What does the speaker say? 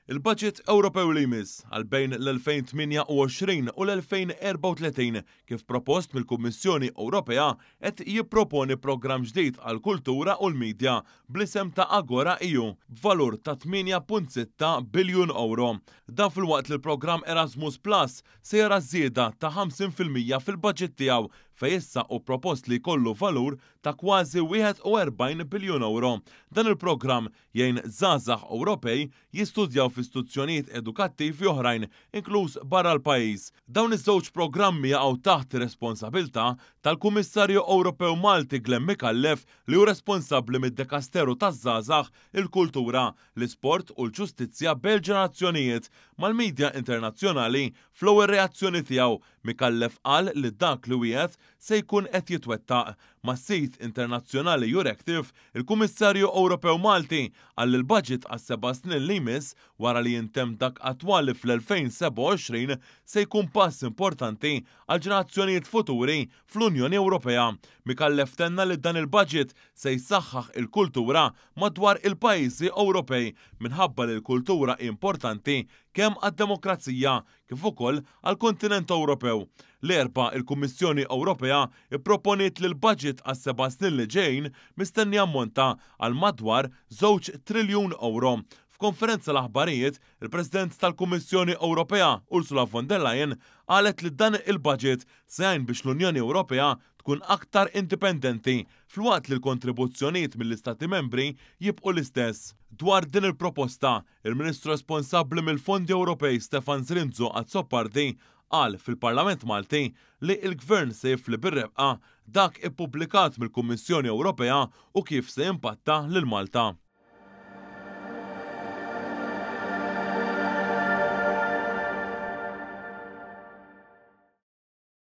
Il-Budget Ewropew li jmiss għal bejn l-2028 u l-2034 kif propost mill-Kummissjoni Ewropea qed jipproponi programm ġdid għall-kultura u l-medja bl-isem ta' Agora EU b'valur ta' 8.6 biljun euro. Dan filwaqt li l-programm Erasmus Plus se jara żieda ta' 50% fil-budget tiegħu fejn issa hu propost li jkollu valur ta' kważi 41 biljun euro. Dan il-programm jgħin żgħażagħ Ewropej jistudjaw f'istituzzjonijiet edukattivi oħrajn, inkluż barra l-pajjiż. Dawn iż-żewġ programmi jaqgħu taħt ir-responsabilità tal-Kummissarju Ewropew Malti Glenn Mikallef li hu responsabbli mid-Dekasteru taż-żgħażagħ, il-kultura, l-isport u l-ġustizzja bejn ġenerazzjonijiet mal-midja internazzjonali. Fl-ewwel reazzjoni tiegħu Mikallef qal li dak li wieħed se jkun qed jitwettaq mas-sit internazzjonali Eurectiv. Il-Kummissarju Ewropew Malti qal li l-budget għas-7 snin li jmiss wara li jintemm dak attwali fl-2027 se jkun pass importanti għal ġenerazzjonijiet futuri fl-Unjoni Ewropea. Mikallef tenna li dan il-budget se jsaħħaħ il-kultura madwar il-pajjiżi Ewropej minħabba li l-kultura importanti kemm għad-demokrazija kif ukoll għall-kontinent Ewropew. L-erba' il-Kummissjoni Ewropea ipproponiet li l-budget għas-7 snin li ġejjin mistenni ammonta għal madwar 2 triljun euro. F'konferenza l-aħbarijiet, il-President tal-Kummissjoni Ewropea Ursula von der Leyen qalet li dan il-budget se jgħin biex l-Unjoni Ewropea tkun aktar indipendenti filwaqt li l-kontribuzzjonijiet mill-Istati membri jibqgħu l-istess. Dwar din il-proposta, il-Ministru responsabbli mill-Fondi Ewropej Stefan Zrinzu Azzopardi qal fil-Parlament Malti li l-Gvern se jifli bir-rebqa dak ippubblikat mill-Kummissjoni Ewropea u kif se jimpatta lil Malta.